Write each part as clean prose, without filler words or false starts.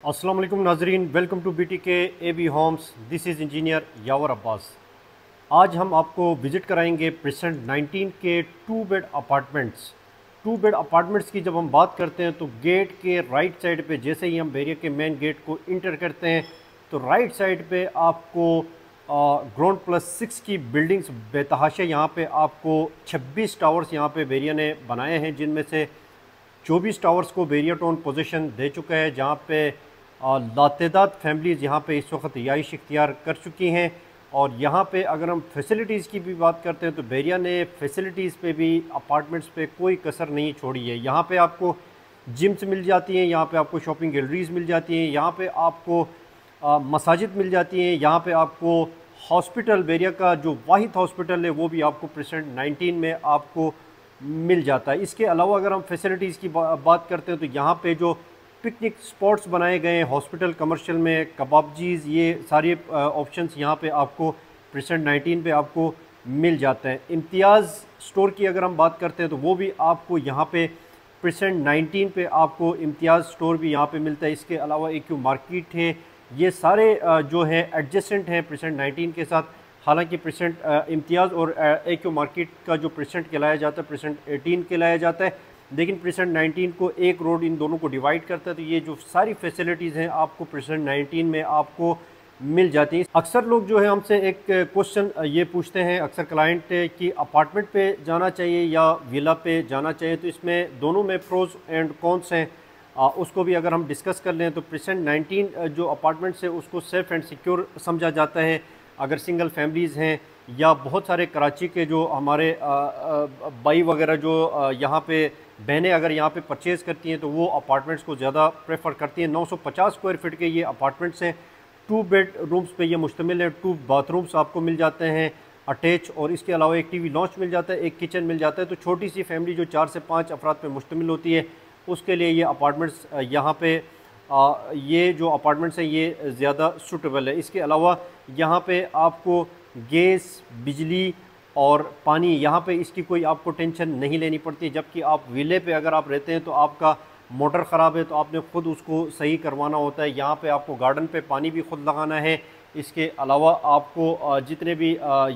अस्सलाम वालेकुम नाजरीन, welcome to BTK AB homes. This is engineer Yawar Abbas. आज हम आपको विज़िट कराएंगे प्रेसेंट 19 के two bed apartments. Two bed apartments की जब हम बात करते हैं तो गेट के राइट साइड पे, जैसे ही हम बेरिया के मेन गेट को इंटर करते हैं तो राइट साइड पे आपको ग्राउंड +6 की बिल्डिंग्स बेतहाशा यहाँ पे आपको 26 टावर्स यहाँ पे बेरिया ने बनाए हैं, जिनमें से 24 टावर्स को बेरिया टाउन पोजीशन दे चुका है, जहाँ पे लातेदाद फैमिलीज़ यहाँ पे इस वक्त रिहाइश इख्तियार कर चुकी हैं। और यहाँ पे अगर हम फैसिलिटीज़ की भी बात करते हैं तो बेरिया ने फैसिलिटीज़ पे भी अपार्टमेंट्स पे कोई कसर नहीं छोड़ी है। यहाँ पे आपको जिम्स मिल जाती हैं, यहाँ पे आपको शॉपिंग गैलरीज मिल जाती हैं, यहाँ पे आपको मसाजिद मिल जाती हैं, यहाँ पे आपको हॉस्पिटल, बेरिया का जो वाहिद हॉस्पिटल है वो भी आपको प्रेजेंट 19 में आपको मिल जाता है। इसके अलावा अगर हम फैसिलिटीज़ की बात करते हैं तो यहाँ पे जो पिकनिक स्पॉट्स बनाए गए हैं हॉस्पिटल कमर्शियल में, कबाबजीज़, ये सारे ऑप्शंस यहाँ पे आपको प्रेजेंट 19 पे आपको मिल जाते हैं। इम्तियाज़ स्टोर की अगर हम बात करते हैं तो वो भी आपको यहाँ पे प्रेजेंट 19 पे आपको इम्तियाज़ स्टोर भी यहाँ पे मिलता है। इसके अलावा AQ मार्केट है, ये सारे जो है एडजेसेंट हैं प्रेजेंट 19 के साथ। हालांकि प्रेजेंट इम्तियाज़ और AQ मार्केट का जो प्रेजेंट कहलाया जाता है प्रेजेंट 18 कहलाया जाता है, लेकिन प्रेजेंट 19 को एक रोड इन दोनों को डिवाइड करता है। तो ये जो सारी फैसिलिटीज़ हैं आपको प्रेजेंट 19 में आपको मिल जाती हैं। अक्सर लोग जो है हमसे एक क्वेश्चन ये पूछते हैं, अक्सर क्लाइंट, कि अपार्टमेंट पे जाना चाहिए या विला पे जाना चाहिए, तो इसमें दोनों में प्रोज एंड कॉन्स हैं। उसको भी अगर हम डिस्कस कर लें तो प्रेजेंट 19 जो अपार्टमेंट्स है उसको सेफ़ एंड सिक्योर समझा जाता है। अगर सिंगल फैमिलीज़ हैं या बहुत सारे कराची के जो हमारे भाई वगैरह जो यहाँ पे बहनें अगर यहाँ पे परचेज़ करती हैं तो वो अपार्टमेंट्स को ज़्यादा प्रेफर करती हैं। 950 स्क्वायर फीट के ये अपार्टमेंट्स हैं, 2 बेड रूम्स पे ये मुश्तमिल है, 2 बाथरूम्स आपको मिल जाते हैं अटैच, और इसके अलावा एक TV लॉन्च मिल जाता है, एक किचन मिल जाता है। तो छोटी सी फैमिली जो 4 से 5 अफराद पे मुश्तमिल होती है उसके लिए ये अपार्टमेंट्स यहाँ पे ये जो अपार्टमेंट्स हैं ये ज़्यादा सूटेबल है। इसके अलावा यहाँ पे आपको गैस, बिजली और पानी, यहाँ पे इसकी कोई आपको टेंशन नहीं लेनी पड़ती। जबकि आप विले पे अगर आप रहते हैं तो आपका मोटर ख़राब है तो आपने ख़ुद उसको सही करवाना होता है। यहाँ पे आपको गार्डन पे पानी भी ख़ुद लगाना है। इसके अलावा आपको जितने भी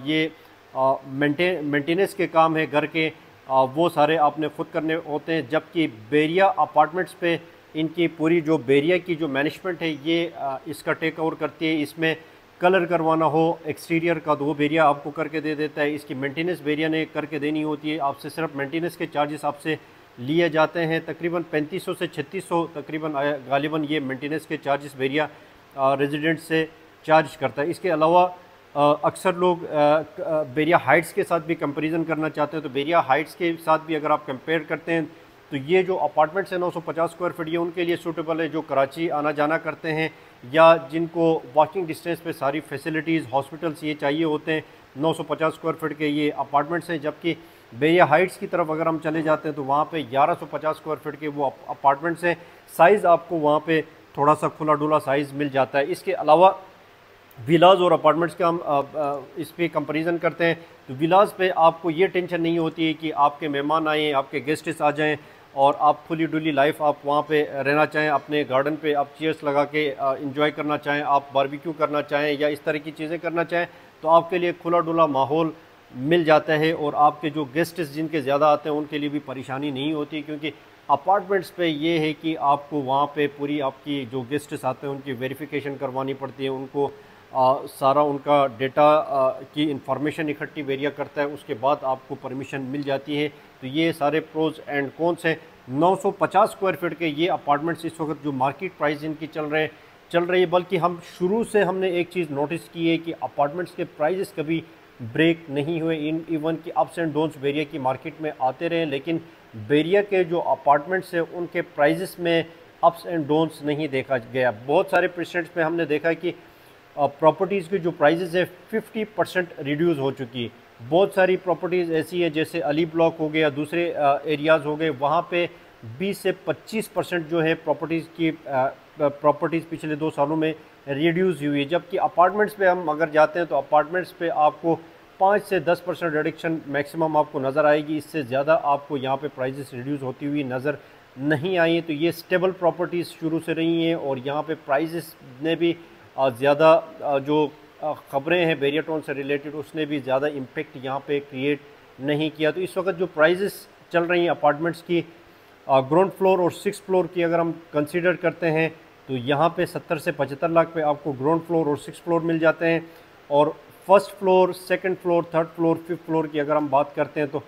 ये मेंटेनेंस के काम है घर के, वो सारे आपने ख़ुद करने होते हैं। जबकि बेरिया अपार्टमेंट्स पे इनकी पूरी जो बेरिया की जो मैनेजमेंट है ये इसका टेक ओवर करती है। इसमें कलर करवाना हो एक्सटीरियर का तो वो बेरिया आपको करके दे देता है। इसकी मेंटेनेंस बेरिया ने करके देनी होती है। आपसे सिर्फ मेंटेनेंस के चार्जेस आपसे लिए जाते हैं, तकरीबन 3500 से 3600 तकरीबन गालिबन ये मेंटेनेंस के चार्जेस बेरिया रेजिडेंट से चार्ज करता है। इसके अलावा अक्सर लोग बेरिया हाइट्स के साथ भी कंपैरिजन करना चाहते हैं, तो बेरिया हाइट्स के साथ भी अगर आप कंपेयर करते हैं तो ये जो अपार्टमेंट्स हैं 950 स्क्वायर फीट, ये उनके लिए सूटेबल है जो कराची आना जाना करते हैं या जिनको वॉकिंग डिस्टेंस पे सारी फैसिलिटीज़, हॉस्पिटल्स ये चाहिए होते हैं। 950 स्क्वायर फीट के ये अपार्टमेंट्स हैं। जबकि बेरिया हाइट्स की तरफ अगर हम चले जाते हैं तो वहाँ पे 1150 स्क्वायर फीट के वो अपार्टमेंट्स हैं। साइज़ आपको वहाँ पे थोड़ा सा खुला डुला साइज़ मिल जाता है। इसके अलावा विलाज और अपार्टमेंट्स का हम इस पर कंपेरिजन करते हैं तो विलाज पे आपको ये टेंशन नहीं होती है कि आपके मेहमान आए, आपके गेस्ट्स आ जाएं और आप फुली डुली लाइफ आप वहाँ पे रहना चाहें, अपने गार्डन पे आप चेयर्स लगा के इंजॉय करना चाहें, आप बारबेक्यू करना चाहें या इस तरह की चीज़ें करना चाहें तो आपके लिए खुला डुला माहौल मिल जाता है। और आपके जो गेस्ट्स जिनके ज़्यादा आते हैं उनके लिए भी परेशानी नहीं होती, क्योंकि अपार्टमेंट्स पे ये है कि आपको वहाँ पे पूरी आपकी जो गेस्ट्स आते हैं उनकी वेरिफिकेशन करवानी पड़ती है, उनको सारा उनका डेटा की इंफॉर्मेशन इकट्ठी बेरिया करता है, उसके बाद आपको परमिशन मिल जाती है। तो ये सारे प्रोज एंड कॉन्स हैं। 950 स्क्वायर फीट के ये अपार्टमेंट्स इस वक्त जो मार्केट प्राइस इनकी चल रही है, बल्कि हम शुरू से हमने एक चीज़ नोटिस की है कि अपार्टमेंट्स के प्राइजेस कभी ब्रेक नहीं हुए। इवन कि अप्स एंड डाउन्स बेरिया की मार्केट में आते रहे, लेकिन बेरिया के जो अपार्टमेंट्स हैं उनके प्राइजेस में अप्स एंड डाउन्स नहीं देखा गया। बहुत सारे प्रेसिडेंट्स में हमने देखा कि प्रॉपर्टीज़ की जो प्राइजेस है 50% रिड्यूस हो चुकी है। बहुत सारी प्रॉपर्टीज़ ऐसी हैं जैसे अली ब्लॉक हो गया, दूसरे एरियाज़ हो गए, वहाँ पे 20 से 25% जो है प्रॉपर्टीज़ की प्रॉपर्टीज़ पिछले 2 सालों में रिड्यूस हुई है। जबकि अपार्टमेंट्स पे हम अगर जाते हैं तो अपार्टमेंट्स पे आपको 5 से 10% रिडक्शन मैक्सिमम आपको नज़र आएगी। इससे ज़्यादा आपको यहाँ पे प्राइजेस रिड्यूस होती हुई नज़र नहीं आई हैं, तो ये स्टेबल प्रॉपर्टीज़ शुरू से रही हैं और यहाँ पे प्राइसेस ने भी ज़्यादा जो ख़बरें हैं बैरिया टाउन से रिलेटेड उसने भी ज़्यादा इम्पेक्ट यहाँ पे क्रिएट नहीं किया। तो इस वक्त जो प्राइसेस चल रही हैं अपार्टमेंट्स की ग्राउंड फ्लोर और 6 फ्लोर की अगर हम कंसीडर करते हैं तो यहाँ पे 70 से 75 लाख पे आपको ग्राउंड फ्लोर और 6 फ्लोर मिल जाते हैं, और first floor, second floor, third floor, fifth floor की अगर हम बात करते हैं तो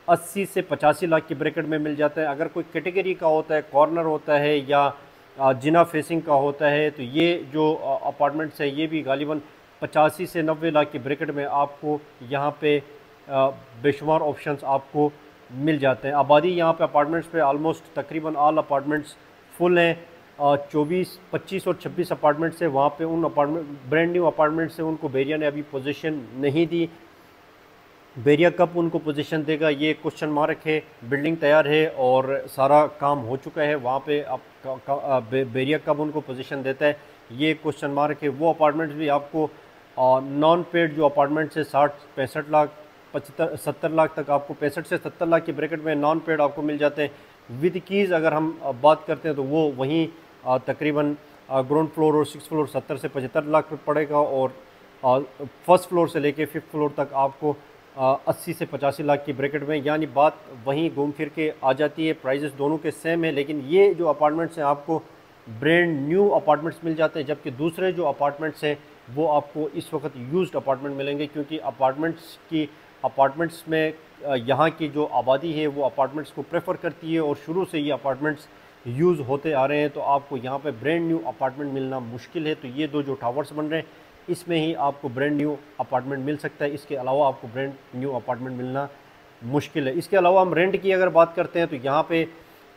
80 से 85 लाख की ब्रैकेट में मिल जाता है। अगर कोई कैटेगरी का होता है, कॉर्नर होता है या जिना फेसिंग का होता है, तो ये जो अपार्टमेंट्स हैं ये भी गालिबन 85 से 90 लाख की ब्रैकेट में आपको यहाँ पे बेशुमार ऑप्शंस आपको मिल जाते हैं। आबादी यहाँ पे अपार्टमेंट्स पे ऑलमोस्ट तकरीबन ऑल अपार्टमेंट्स फुल हैं। 24, 25 और 26 अपार्टमेंट्स है वहाँ पे उन अपार्टमेंट ब्रांड न्यू अपार्टमेंट्स से उनको बैरिया ने अभी पोजीशन नहीं दी। बैरिया कब उनको पोजीशन देगा ये क्वेश्चन मार्क है। बिल्डिंग तैयार है और सारा काम हो चुका है, वहाँ पे अब बैरिया कब उनको पोजीशन देता है ये क्वेश्चन मार्क है। वो अपार्टमेंट्स भी आपको नॉन पेड जो अपार्टमेंट्स है 60-65 लाख 70 लाख तक आपको 65 से 70 लाख की ब्रैकेट में नॉन पेड आपको मिल जाते हैं। विद कीज़ अगर हम बात करते हैं तो वो वहीं तकरीबन ग्राउंड फ्लोर और 6 फ्लोर 70 से 75 लाख पर पड़ेगा, और फर्स्ट फ्लोर से लेके फिफ्थ फ्लोर तक आपको 80 से 85 लाख की ब्रैकेट में, यानी बात वहीं घूम फिर के आ जाती है। प्राइजेस दोनों के सेम है, लेकिन ये जो अपार्टमेंट्स हैं आपको ब्रांड न्यू अपार्टमेंट्स मिल जाते हैं, जबकि दूसरे जो अपार्टमेंट्स हैं वो आपको इस वक्त यूज्ड अपार्टमेंट मिलेंगे, क्योंकि अपार्टमेंट्स में यहाँ की जो आबादी है वो अपार्टमेंट्स को प्रेफर करती है और शुरू से ये अपार्टमेंट्स यूज़ होते आ रहे हैं। तो आपको यहाँ पे ब्रांड न्यू अपार्टमेंट मिलना मुश्किल है। तो ये दो जो टावर्स बन रहे हैं इसमें ही आपको ब्रांड न्यू अपार्टमेंट मिल सकता है, इसके अलावा आपको ब्रांड न्यू अपार्टमेंट मिलना मुश्किल है। इसके अलावा हम रेंट की अगर बात करते हैं तो यहाँ पे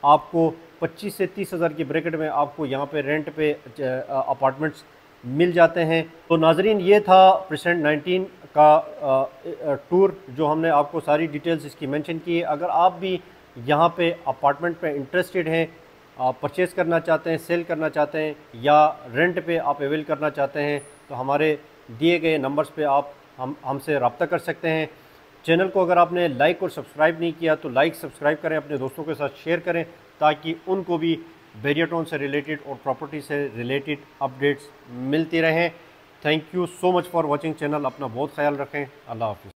आपको 25 से 30 हज़ार की ब्रैकेट में आपको यहाँ पे रेंट पे अपार्टमेंट्स मिल जाते हैं। तो नाजरीन ये था प्रेसिडेंट 19 का टूर, जो हमने आपको सारी डिटेल्स इसकी मेंशन की है। अगर आप भी यहाँ पे अपार्टमेंट पे इंटरेस्टेड हैं, परचेज़ करना चाहते हैं, सेल करना चाहते हैं या रेंट पे आप अवेल करना चाहते हैं, तो हमारे दिए गए नंबर्स पे आप हमसे रब्ता कर सकते हैं। चैनल को अगर आपने लाइक और सब्सक्राइब नहीं किया तो लाइक सब्सक्राइब करें, अपने दोस्तों के साथ शेयर करें, ताकि उनको भी बैरिया टाउन से रिलेटेड और प्रॉपर्टी से रिलेटेड अपडेट्स मिलती रहें। Thank you so much for watching channel. अपना बहुत ख्याल रखें। अल्लाह हाफ़िज़।